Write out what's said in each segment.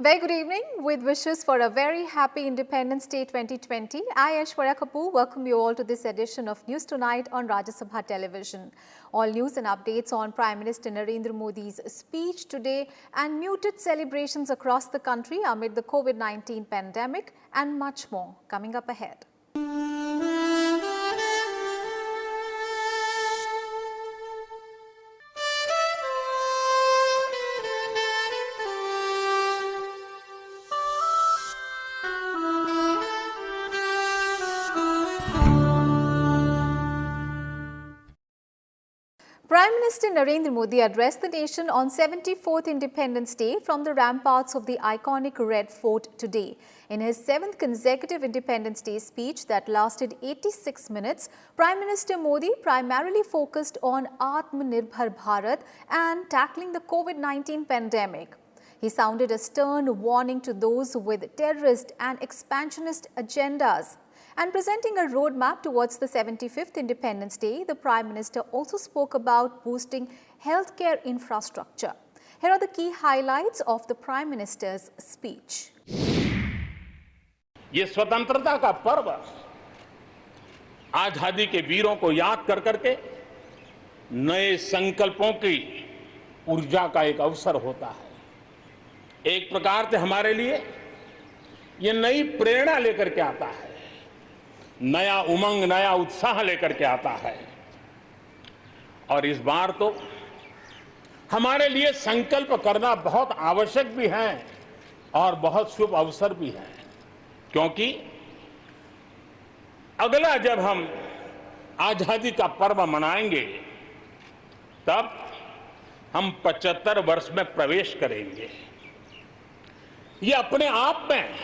Very good evening with wishes for a very happy Independence Day 2020. I, Aishwarya Kapoor, welcome you all to this edition of News Tonight on Rajya Sabha Television. All news and updates on Prime Minister Narendra Modi's speech today and muted celebrations across the country amid the COVID-19 pandemic and much more coming up ahead. Prime Minister Narendra Modi addressed the nation on 74th Independence Day from the ramparts of the iconic Red Fort today. In his 7th consecutive Independence Day speech that lasted 86 minutes, Prime Minister Modi primarily focused on Atmanirbhar Bharat and tackling the COVID-19 pandemic. He sounded a stern warning to those with terrorist and expansionist agendas. And presenting a roadmap towards the 75th Independence Day, the Prime Minister also spoke about boosting healthcare infrastructure. Here are the key highlights of the Prime Minister's speech. ये स्वतंत्रता का पर्व आजादी के वीरों को याद कर करके नए संकल्पों की ऊर्जा का एक अवसर होता है। एक प्रकार से हमारे लिए ये नई प्रेरणा लेकर के आता है, नया उमंग, नया उत्साह लेकर के आता है। और इस बार तो हमारे लिए संकल्प करना बहुत आवश्यक भी है और बहुत शुभ अवसर भी है, क्योंकि अगला जब हम आजादी का पर्व मनाएंगे तब हम 75 वर्ष में प्रवेश करेंगे। ये अपने आप में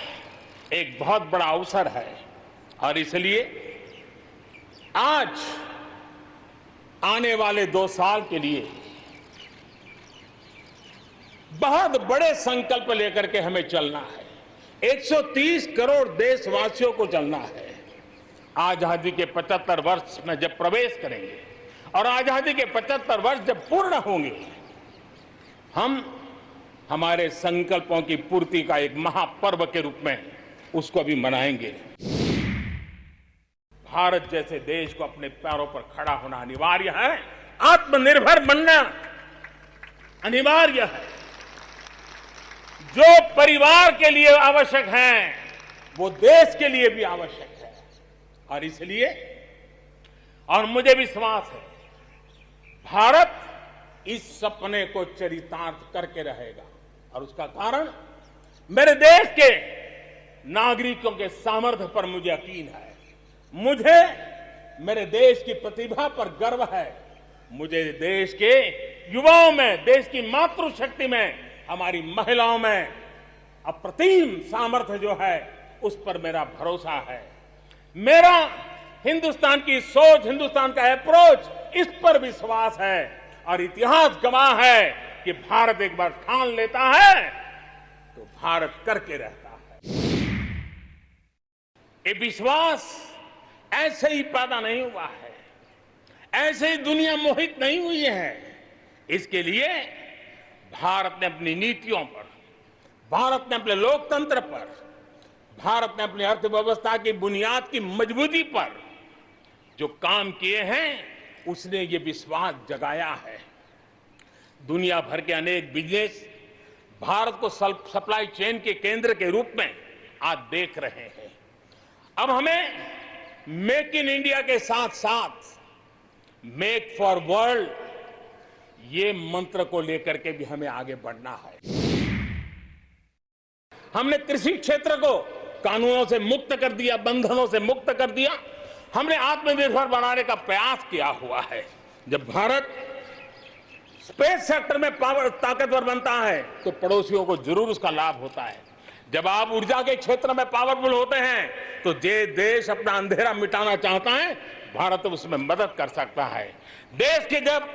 एक बहुत बड़ा अवसर है और इसलिए आज आने वाले 2 साल के लिए बहुत बड़े संकल्प लेकर के हमें चलना है। 130 करोड़ देशवासियों को चलना है। आजादी के 75 वर्ष में जब प्रवेश करेंगे और आजादी के 75 वर्ष जब पूर्ण होंगे, हम हमारे संकल्पों की पूर्ति का एक महापर्व के रूप में उसको भी मनाएंगे। भारत जैसे देश को अपने पैरों पर खड़ा होना अनिवार्य है, आत्मनिर्भर बनना अनिवार्य है। जो परिवार के लिए आवश्यक है वो देश के लिए भी आवश्यक है और इसलिए और मुझे विश्वास है भारत इस सपने को चरितार्थ करके रहेगा। और उसका कारण मेरे देश के नागरिकों के सामर्थ्य पर मुझे यकीन है। मुझे मेरे देश की प्रतिभा पर गर्व है। मुझे देश के युवाओं में, देश की मातृशक्ति में, हमारी महिलाओं में अप्रतिम सामर्थ्य जो है उस पर मेरा भरोसा है। मेरा हिंदुस्तान की सोच, हिंदुस्तान का अप्रोच, इस पर विश्वास है और इतिहास गवाह है कि भारत एक बार ठान लेता है तो भारत करके रहता है। ये विश्वास ऐसे ही पैदा नहीं हुआ है, ऐसे ही दुनिया मोहित नहीं हुई है। इसके लिए भारत ने अपनी नीतियों पर, भारत ने अपने लोकतंत्र पर, भारत ने अपनी अर्थव्यवस्था की बुनियाद की मजबूती पर जो काम किए हैं उसने ये विश्वास जगाया है। दुनिया भर के अनेक बिजनेस भारत को सप्लाई चेन के केंद्र के रूप में आज देख रहे हैं। अब हमें मेक इन इंडिया के साथ साथ मेक फॉर वर्ल्ड ये मंत्र को लेकर के भी हमें आगे बढ़ना है। हमने कृषि क्षेत्र को कानूनों से मुक्त कर दिया, बंधनों से मुक्त कर दिया। हमने आत्मनिर्भर बनाने का प्रयास किया हुआ है। जब भारत स्पेस सेक्टर में ताकतवर बनता है तो पड़ोसियों को जरूर उसका लाभ होता है। जब आप ऊर्जा के क्षेत्र में पावरफुल होते हैं तो जे देश अपना अंधेरा मिटाना चाहता है, भारत उसमें मदद कर सकता है। देश के जब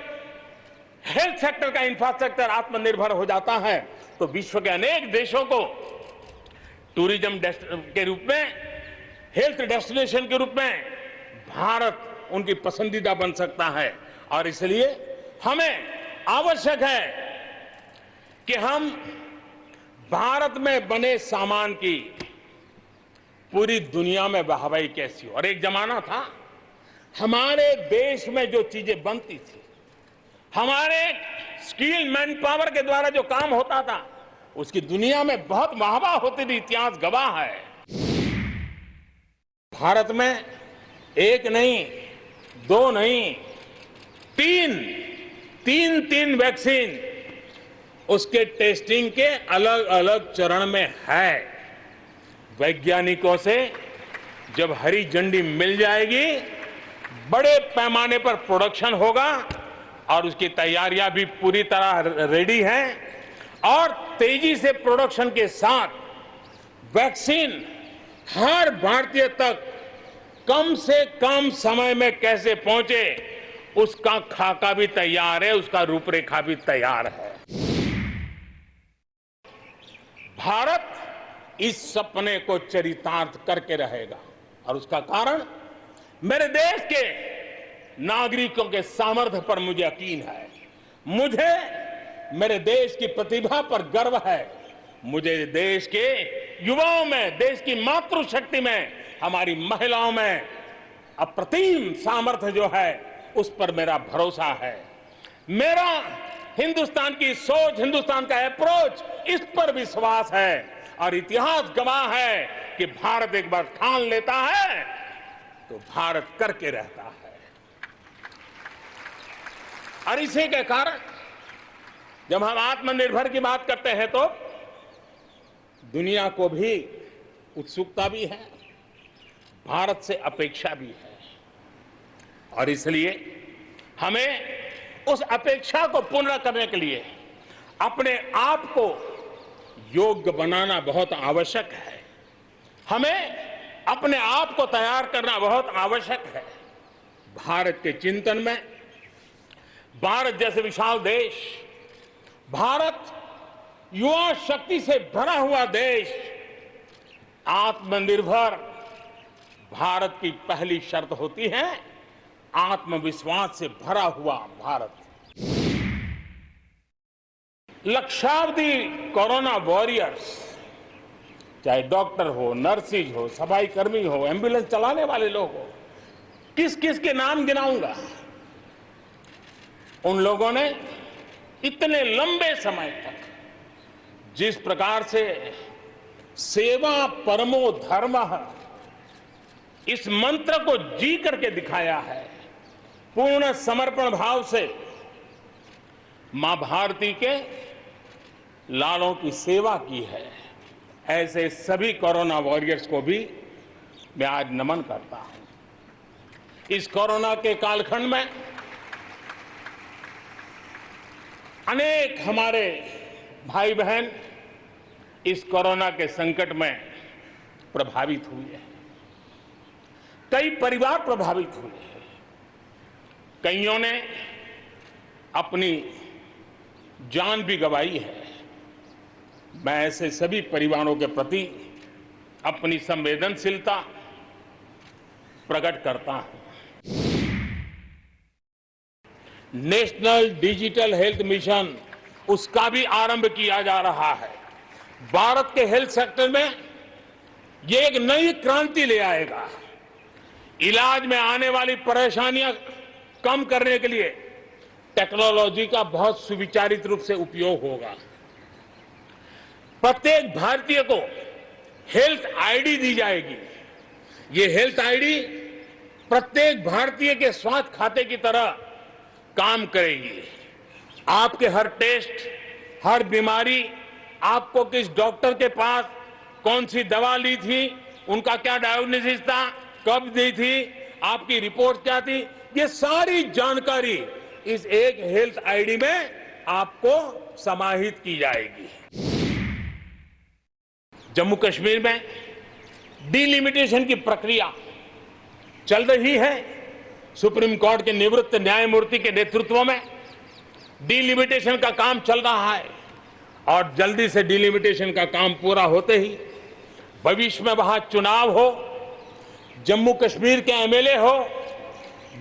हेल्थ सेक्टर का इंफ्रास्ट्रक्चर आत्मनिर्भर हो जाता है तो विश्व के अनेक देशों को टूरिज्म के रूप में, हेल्थ डेस्टिनेशन के रूप में भारत उनकी पसंदीदा बन सकता है। और इसलिए हमें आवश्यक है कि हम भारत में बने सामान की पूरी दुनिया में वाहवाही कैसी हो। और एक जमाना था हमारे देश में जो चीजें बनती थी, हमारे स्किल मैन पावर के द्वारा जो काम होता था, उसकी दुनिया में बहुत वाहवाह होती थी। इतिहास गवाह है। भारत में एक नहीं, दो नहीं, तीन वैक्सीन उसके टेस्टिंग के अलग अलग चरण में है। वैज्ञानिकों से जब हरी झंडी मिल जाएगी, बड़े पैमाने पर प्रोडक्शन होगा और उसकी तैयारियां भी पूरी तरह रेडी हैं। और तेजी से प्रोडक्शन के साथ वैक्सीन हर भारतीय तक कम से कम समय में कैसे पहुंचे, उसका खाका भी तैयार है, उसका रूपरेखा भी तैयार है। भारत इस सपने को चरितार्थ करके रहेगा और उसका कारण मेरे देश के नागरिकों के सामर्थ्य पर मुझे यकीन है। मुझे मेरे देश की प्रतिभा पर गर्व है। मुझे देश के युवाओं में, देश की मातृशक्ति में, हमारी महिलाओं में अप्रतिम सामर्थ्य जो है, उस पर मेरा भरोसा है। मेरा हिंदुस्तान की सोच, हिंदुस्तान का अप्रोच, इस पर विश्वास है। और इतिहास गवाह है कि भारत एक बार ठान लेता है तो भारत करके रहता है। और इसी के कारण जब हम आत्मनिर्भर की बात करते हैं तो दुनिया को भी उत्सुकता भी है, भारत से अपेक्षा भी है। और इसलिए हमें उस अपेक्षा को पूर्ण करने के लिए अपने आप को योग्य बनाना बहुत आवश्यक है। हमें अपने आप को तैयार करना बहुत आवश्यक है। भारत के चिंतन में भारत जैसे विशाल देश, भारत युवा शक्ति से भरा हुआ देश, आत्मनिर्भर भारत की पहली शर्त होती है आत्मविश्वास से भरा हुआ भारत। लक्षावधि कोरोना वॉरियर्स, चाहे डॉक्टर हो, नर्सिस हो, सफाई कर्मी हो, एम्बुलेंस चलाने वाले लोग हो, किस किस के नाम गिनाऊंगा। उन लोगों ने इतने लंबे समय तक जिस प्रकार से सेवा परमो धर्मः इस मंत्र को जी करके दिखाया है, पूर्ण समर्पण भाव से मां भारती के लालों की सेवा की है, ऐसे सभी कोरोना वॉरियर्स को भी मैं आज नमन करता हूं। इस कोरोना के कालखंड में अनेक हमारे भाई बहन इस कोरोना के संकट में प्रभावित हुए हैं। कई परिवार प्रभावित हुए हैं। कईयों ने अपनी जान भी गंवाई है। मैं ऐसे सभी परिवारों के प्रति अपनी संवेदनशीलता प्रकट करता हूं। नेशनल डिजिटल हेल्थ मिशन, उसका भी आरंभ किया जा रहा है। भारत के हेल्थ सेक्टर में ये एक नई क्रांति ले आएगा। इलाज में आने वाली परेशानियां कम करने के लिए टेक्नोलॉजी का बहुत सुविचारित रूप से उपयोग होगा। प्रत्येक भारतीय को हेल्थ आईडी दी जाएगी। ये हेल्थ आईडी प्रत्येक भारतीय के स्वास्थ्य खाते की तरह काम करेगी। आपके हर टेस्ट, हर बीमारी, आपको किस डॉक्टर के पास कौन सी दवा ली थी, उनका क्या डायग्नोसिस था, कब दी थी, आपकी रिपोर्ट क्या थी, ये सारी जानकारी इस एक हेल्थ आईडी में आपको समाहित की जाएगी। जम्मू कश्मीर में डिलिमिटेशन की प्रक्रिया चल रही है। सुप्रीम कोर्ट के निवृत्त न्यायमूर्ति के नेतृत्व में डिलिमिटेशन का काम चल रहा है और जल्दी से डिलिमिटेशन का काम पूरा होते ही भविष्य में वहां चुनाव हो, जम्मू कश्मीर के एमएलए हो,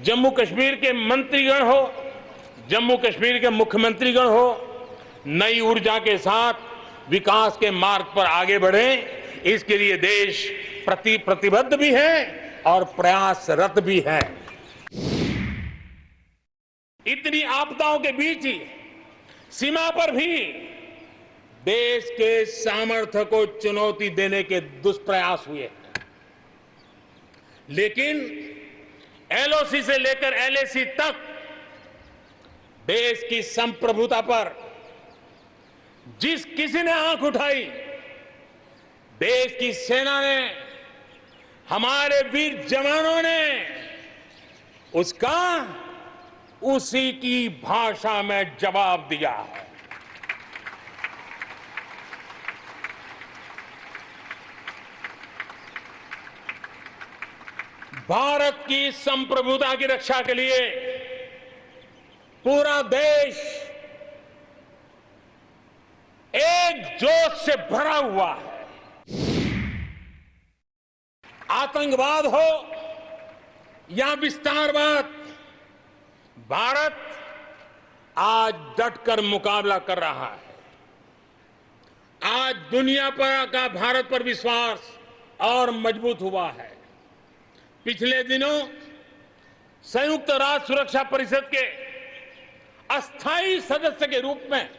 जम्मू कश्मीर के मंत्रीगण हो, जम्मू कश्मीर के मुख्यमंत्रीगण हो, नई ऊर्जा के साथ विकास के मार्ग पर आगे बढ़े, इसके लिए देश प्रतिबद्ध भी है और प्रयासरत भी है। इतनी आपदाओं के बीच ही सीमा पर भी देश के सामर्थ्य को चुनौती देने के दुष्प्रयास हुए, लेकिन एलओसी से लेकर एलएसी तक देश की संप्रभुता पर जिस किसी ने आंख उठाई, देश की सेना ने, हमारे वीर जवानों ने उसका उसी की भाषा में जवाब दिया है। भारत की संप्रभुता की रक्षा के लिए पूरा देश एक जोश से भरा हुआ है। आतंकवाद हो या विस्तारवाद, भारत आज डटकर मुकाबला कर रहा है। आज दुनिया पर का भारत पर विश्वास और मजबूत हुआ है। पिछले दिनों संयुक्त राष्ट्र सुरक्षा परिषद के अस्थायी सदस्य के रूप में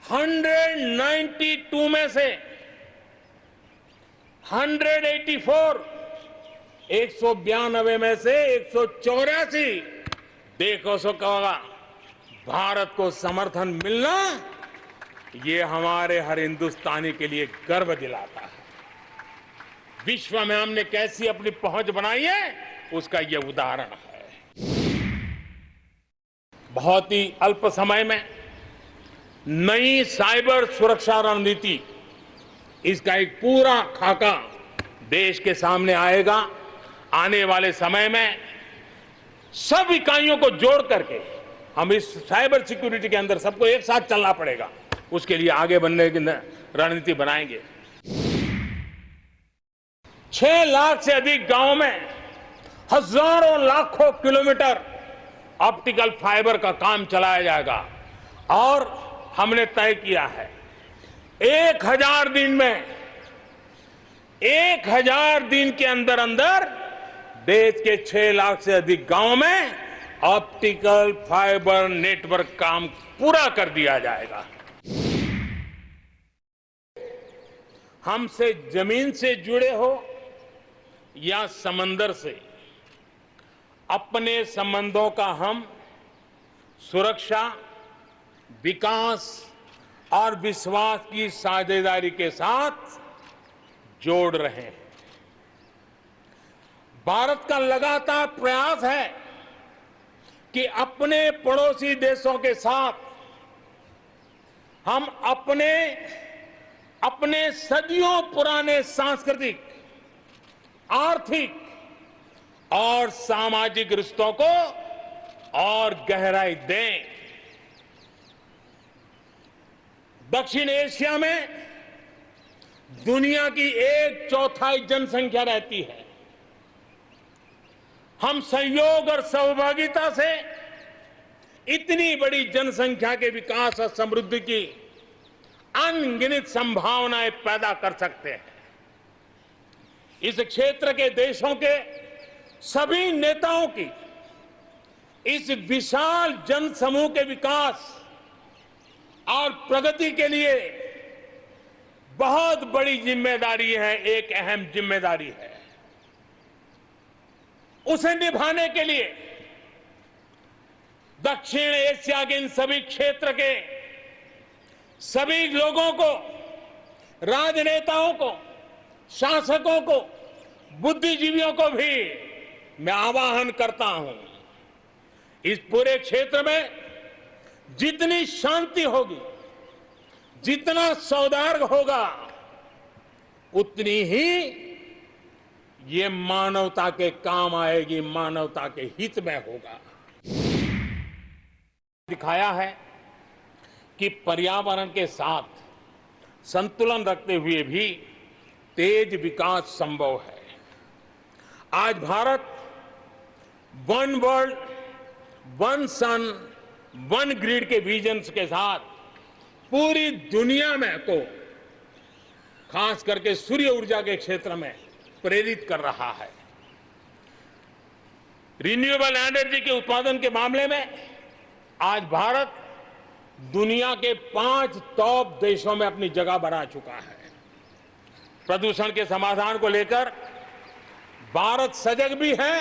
192 में से 192 में से 184 देखो सो कहोगा भारत को समर्थन मिलना, ये हमारे हर हिंदुस्तानी के लिए गर्व दिलाता है। विश्व में हमने कैसी अपनी पहुंच बनाई है, उसका यह उदाहरण है। बहुत ही अल्प समय में नई साइबर सुरक्षा रणनीति, इसका एक पूरा खाका देश के सामने आएगा। आने वाले समय में सब इकाइयों को जोड़ करके हम इस साइबर सिक्योरिटी के अंदर सबको एक साथ चलना पड़ेगा। उसके लिए आगे बढ़ने की रणनीति बनाएंगे। 6 लाख से अधिक गांवों में हजारों लाखों किलोमीटर ऑप्टिकल फाइबर का काम चलाया जाएगा और हमने तय किया है 1000 दिन में 1000 दिन के अंदर अंदर देश के 6 लाख से अधिक गांवों में ऑप्टिकल फाइबर नेटवर्क काम पूरा कर दिया जाएगा। हमसे जमीन से जुड़े हो या समंदर से, अपने संबंधों का हम सुरक्षा, विकास और विश्वास की साझेदारी के साथ जोड़ रहे हैं। भारत का लगातार प्रयास है कि अपने पड़ोसी देशों के साथ हम अपने सदियों पुराने सांस्कृतिक, आर्थिक और सामाजिक रिश्तों को और गहराई दें। दक्षिण एशिया में दुनिया की 1/4 जनसंख्या रहती है। हम सहयोग और सहभागिता से इतनी बड़ी जनसंख्या के विकास और समृद्धि की अनगिनत संभावनाएं पैदा कर सकते हैं। इस क्षेत्र के देशों के सभी नेताओं की इस विशाल जनसमूह के विकास और प्रगति के लिए बहुत बड़ी जिम्मेदारी है, एक अहम जिम्मेदारी है। उसे निभाने के लिए दक्षिण एशिया के इन सभी क्षेत्र के सभी लोगों को, राजनेताओं को, शासकों को, बुद्धिजीवियों को भी मैं आह्वान करता हूं, इस पूरे क्षेत्र में जितनी शांति होगी, जितना सौहार्द होगा, उतनी ही ये मानवता के काम आएगी, मानवता के हित में होगा। दिखाया है कि पर्यावरण के साथ संतुलन रखते हुए भी तेज विकास संभव है। आज भारत वन वर्ल्ड, वन सन, वन ग्रिड के विजन के साथ पूरी दुनिया में को खास करके सूर्य ऊर्जा के क्षेत्र में प्रेरित कर रहा है। रिन्यूएबल एनर्जी के उत्पादन के मामले में आज भारत दुनिया के 5 टॉप देशों में अपनी जगह बना चुका है। प्रदूषण के समाधान को लेकर भारत सजग भी है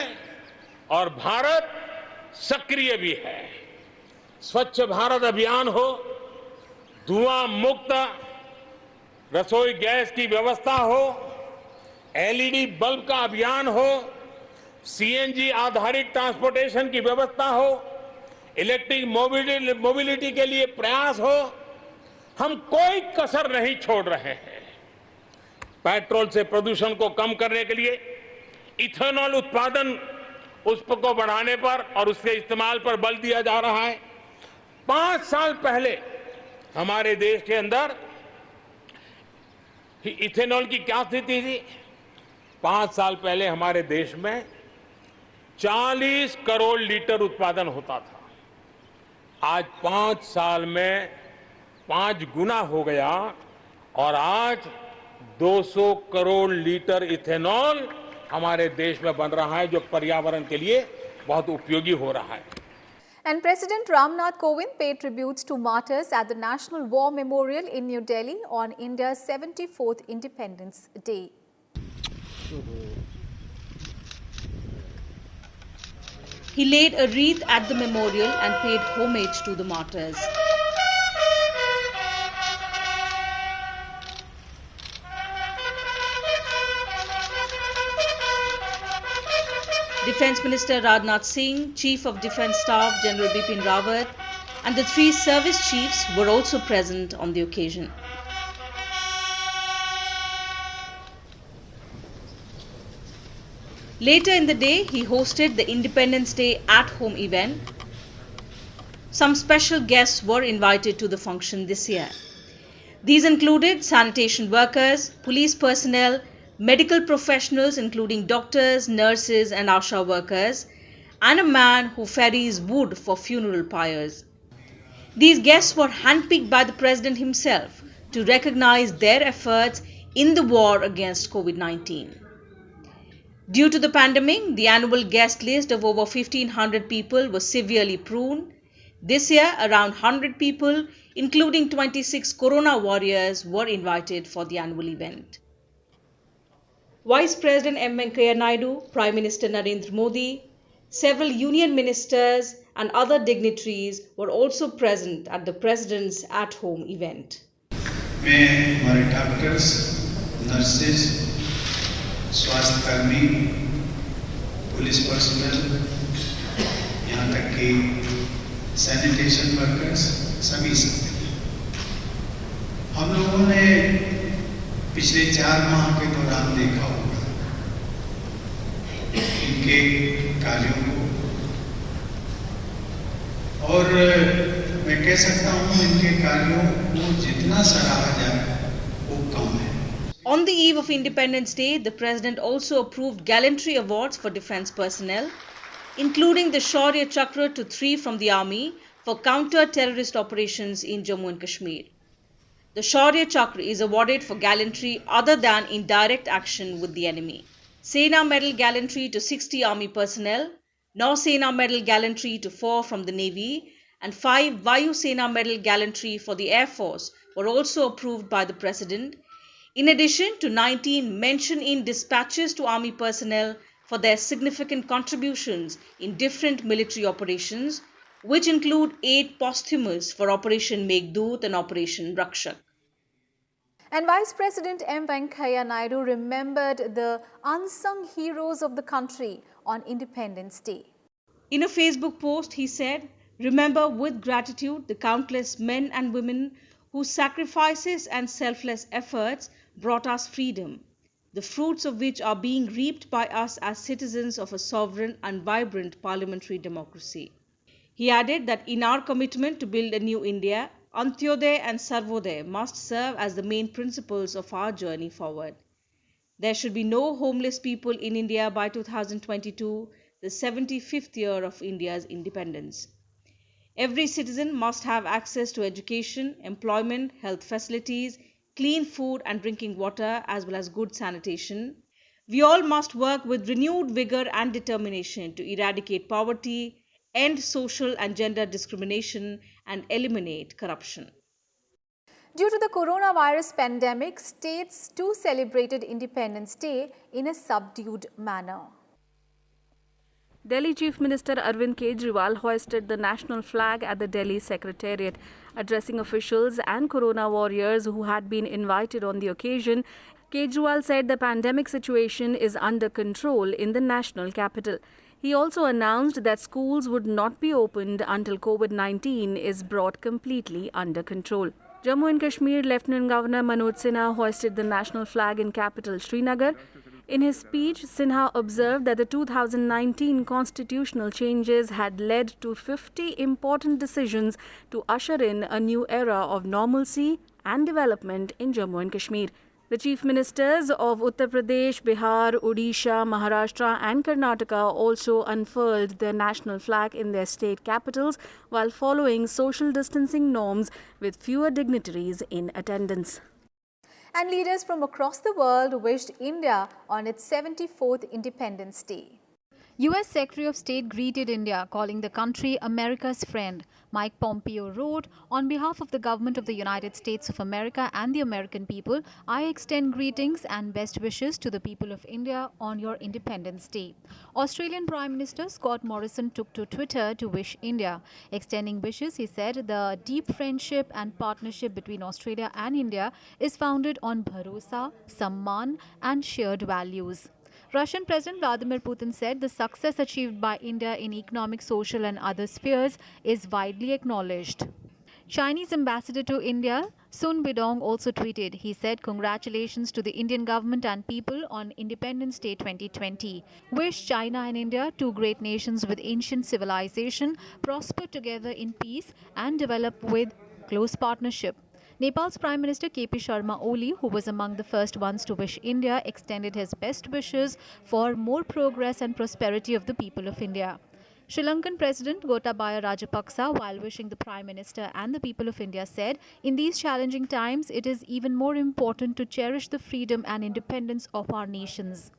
और भारत सक्रिय भी है। स्वच्छ भारत अभियान हो, धुआं मुक्त रसोई गैस की व्यवस्था हो, एलईडी बल्ब का अभियान हो, सीएनजी आधारित ट्रांसपोर्टेशन की व्यवस्था हो, इलेक्ट्रिक मोबिलिटी के लिए प्रयास हो, हम कोई कसर नहीं छोड़ रहे हैं। पेट्रोल से प्रदूषण को कम करने के लिए इथेनॉल उत्पादन उसको बढ़ाने पर और उसके इस्तेमाल पर बल दिया जा रहा है। 5 साल पहले हमारे देश के अंदर इथेनॉल की क्या स्थिति थी? 5 साल पहले हमारे देश में 40 करोड़ लीटर उत्पादन होता था। आज 5 साल में 5 गुना हो गया और आज 200 करोड़ लीटर इथेनॉल हमारे देश में बन रहा है, जो पर्यावरण के लिए बहुत उपयोगी हो रहा है। And President Ramnath Kovind paid tributes to martyrs at the National War Memorial in New Delhi on India's 74th Independence Day. He laid a wreath at the memorial and paid homage to the martyrs. Defence Minister Rajnath Singh, Chief of Defence Staff General Bipin Rawat and the 3 service chiefs were also present on the occasion. Later in the day, he hosted the Independence Day at-home event. Some special guests were invited to the function this year. These included sanitation workers, police personnel, medical professionals including doctors, nurses and ASHA workers, and a man who ferries wood for funeral pyres. These guests were handpicked by the President himself to recognize their efforts in the war against COVID-19. Due to the pandemic, the annual guest list of over 1,500 people was severely pruned. This year, around 100 people, including 26 Corona warriors, were invited for the annual event. Vice President M. Venkaiah Naidu, Prime Minister Narendra Modi, several union ministers and other dignitaries were also present at the President's at-home event. मैं हमारे doctors, nurses, स्वास्थ्य कर्मी, police personal, यहाँ तक कि sanitation workers सभी हम लोगों ने पिछले 4 माह के दौरान देखा होगा इनके कार्यों को, और मैं कह सकता हूँ इनके कार्यों को जितना सराहा जाए वो कम है। On the eve of Independence Day, the President also approved gallantry awards for defence personnel, including the Shaurya Chakra to 3 from the Army for counter-terrorist operations in Jammu and Kashmir. The Shaurya Chakra is awarded for gallantry other than in direct action with the enemy. Sena Medal Gallantry to 60 Army personnel, Nausena Medal Gallantry to 4 from the Navy, and 5 Vayu Sena Medal Gallantry for the Air Force were also approved by the President, in addition to 19 mention in dispatches to Army personnel for their significant contributions in different military operations, which include 8 posthumous for Operation Meghdoot and Operation Rakshak. And Vice President M. Venkaiah Naidu remembered the unsung heroes of the country on Independence Day. In a Facebook post, he said, "Remember with gratitude the countless men and women whose sacrifices and selfless efforts brought us freedom, the fruits of which are being reaped by us as citizens of a sovereign and vibrant parliamentary democracy." He added that in our commitment to build a new India, Antyodaya and Sarvodaya must serve as the main principles of our journey forward. There should be no homeless people in India by 2022, the 75th year of India's independence. Every citizen must have access to education, employment, health facilities, clean food and drinking water, as well as good sanitation. We all must work with renewed vigor and determination to eradicate poverty, end social and gender discrimination, and eliminate corruption. Due to the coronavirus pandemic, states too celebrated Independence Day in a subdued manner. Delhi Chief Minister Arvind Kejriwal hoisted the national flag at the Delhi Secretariat. Addressing officials and corona warriors who had been invited on the occasion, Kejriwal said the pandemic situation is under control in the national capital. He also announced that schools would not be opened until COVID-19 is brought completely under control. Jammu and Kashmir Lieutenant Governor Manoj Sinha hoisted the national flag in capital Srinagar. In his speech, Sinha observed that the 2019 constitutional changes had led to 50 important decisions to usher in a new era of normalcy and development in Jammu and Kashmir. The chief ministers of Uttar Pradesh, Bihar, Odisha, Maharashtra and Karnataka also unfurled their national flag in their state capitals while following social distancing norms with fewer dignitaries in attendance. And leaders from across the world wished India on its 74th Independence Day. U.S. Secretary of State greeted India, calling the country America's friend. Mike Pompeo wrote, "On behalf of the government of the United States of America and the American people, I extend greetings and best wishes to the people of India on your Independence Day." Australian Prime Minister Scott Morrison took to Twitter to wish India. Extending wishes, he said, the deep friendship and partnership between Australia and India is founded on bharosa, samman and shared values. Russian President Vladimir Putin said the success achieved by India in economic, social and other spheres is widely acknowledged. Chinese ambassador to India, Sun Bidong, also tweeted. He said, "Congratulations to the Indian government and people on Independence Day 2020. Wish China and India, two great nations with ancient civilization, prosper together in peace and develop with close partnership." Nepal's Prime Minister KP Sharma Oli, who was among the first ones to wish India, extended his best wishes for more progress and prosperity of the people of India. Sri Lankan President Gotabaya Rajapaksa, while wishing the Prime Minister and the people of India, said, "In these challenging times, it is even more important to cherish the freedom and independence of our nations."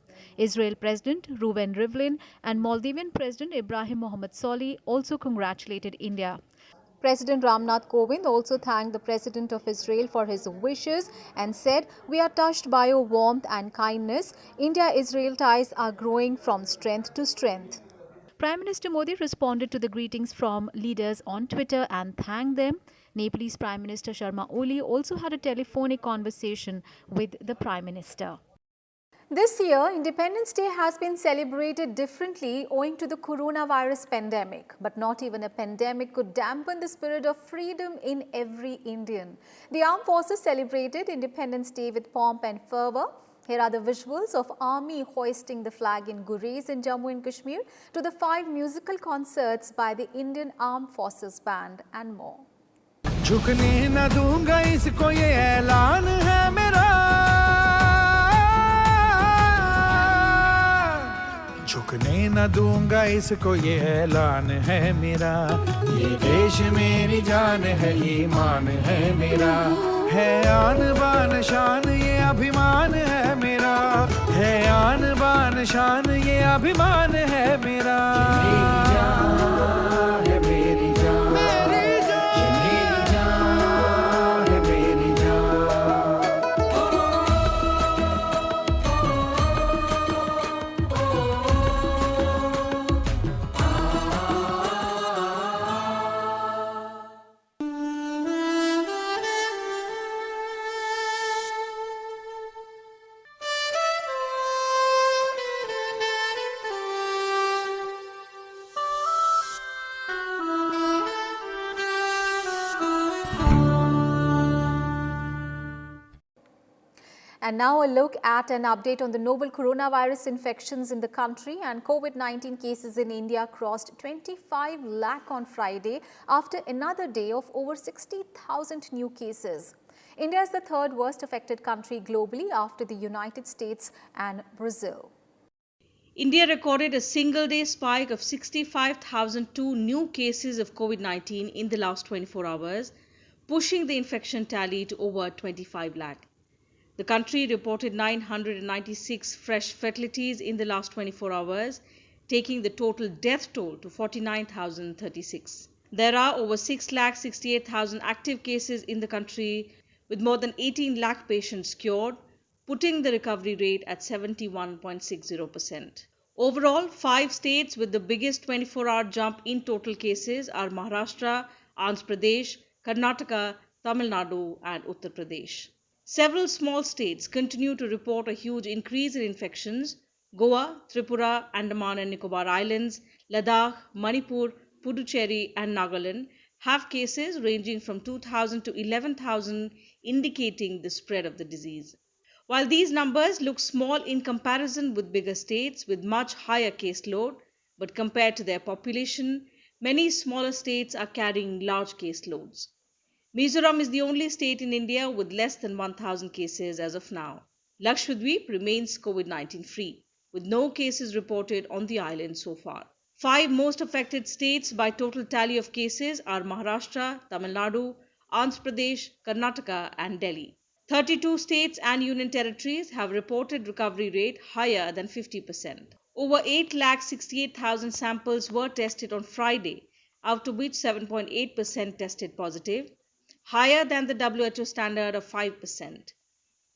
Israel President Reuven Rivlin and Maldivian President Ibrahim Mohammed Solih also congratulated India. President Ramnath Kovind also thanked the President of Israel for his wishes and said, "We are touched by your warmth and kindness. India-Israel ties are growing from strength to strength." Prime Minister Modi responded to the greetings from leaders on Twitter and thanked them. Nepalese Prime Minister Sharma Oli also had a telephonic conversation with the Prime Minister. This year, Independence Day has been celebrated differently owing to the coronavirus pandemic. But not even a pandemic could dampen the spirit of freedom in every Indian. The armed forces celebrated Independence Day with pomp and fervor. Here are the visuals of Army hoisting the flag in Gurez in Jammu and Kashmir, to the 5 musical concerts by the Indian Armed Forces Band and more. झुकने न दूंगा इसको ये ऐलान है मेरा, झुकने न दूंगा इसको ये ऐलान है मेरा, ये देश मेरी जान है, ईमान है मेरा, है आन बान शान ये अभिमान है मेरा, है आन बान शान ये अभिमान है मेरा। And now a look at an update on the novel coronavirus infections in the country. And COVID-19 cases in India crossed 25 lakh on Friday after another day of over 60,000 new cases. India is the third worst affected country globally after the United States and Brazil. India recorded a single-day spike of 65,002 new cases of COVID-19 in the last 24 hours, pushing the infection tally to over 25 lakh. The country reported 996 fresh fatalities in the last 24 hours, taking the total death toll to 49,036. There are over 6,68,000 active cases in the country, with more than 18 lakh patients cured, putting the recovery rate at 71.60%. Overall, 5 states with the biggest 24-hour jump in total cases are Maharashtra, Andhra Pradesh, Karnataka, Tamil Nadu and Uttar Pradesh. Several small states continue to report a huge increase in infections. Goa, Tripura, Andaman and Nicobar Islands, Ladakh, Manipur, Puducherry and Nagaland have cases ranging from 2,000 to 11,000, indicating the spread of the disease. While these numbers look small in comparison with bigger states with much higher caseload, but compared to their population, many smaller states are carrying large caseloads. Mizoram is the only state in India with less than 1,000 cases as of now. Lakshadweep remains COVID-19 free, with no cases reported on the island so far. 5 most affected states by total tally of cases are Maharashtra, Tamil Nadu, Andhra Pradesh, Karnataka and Delhi. 32 states and union territories have reported recovery rate higher than 50%. Over 8,68,000 samples were tested on Friday, out of which 7.8% tested positive, higher than the WHO standard of 5%.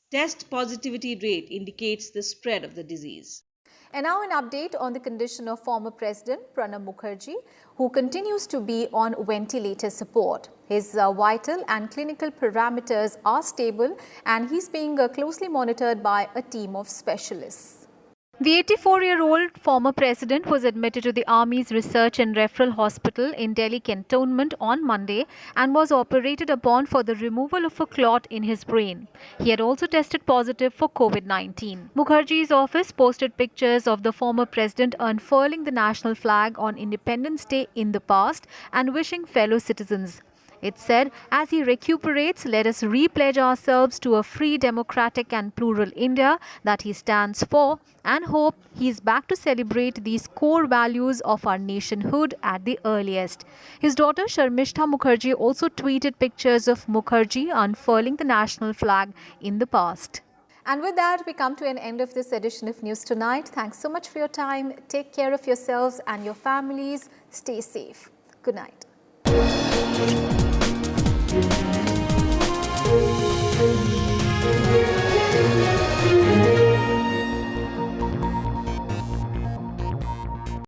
Test positivity rate indicates the spread of the disease. And now an update on the condition of former President Pranab Mukherjee, who continues to be on ventilator support. His vital and clinical parameters are stable and he's being closely monitored by a team of specialists. The 84-year-old former president was admitted to the Army's Research and Referral Hospital in Delhi Cantonment on Monday and was operated upon for the removal of a clot in his brain. He had also tested positive for COVID-19. Mukherjee's office posted pictures of the former president unfurling the national flag on Independence Day in the past and wishing fellow citizens. It said, as he recuperates, let us repledge ourselves to a free, democratic and plural India that he stands for and hope he is back to celebrate these core values of our nationhood at the earliest. His daughter Sharmishta Mukherjee also tweeted pictures of Mukherjee unfurling the national flag in the past. And with that, we come to an end of this edition of News Tonight. Thanks so much for your time. Take care of yourselves and your families. Stay safe. Good night. Thank you.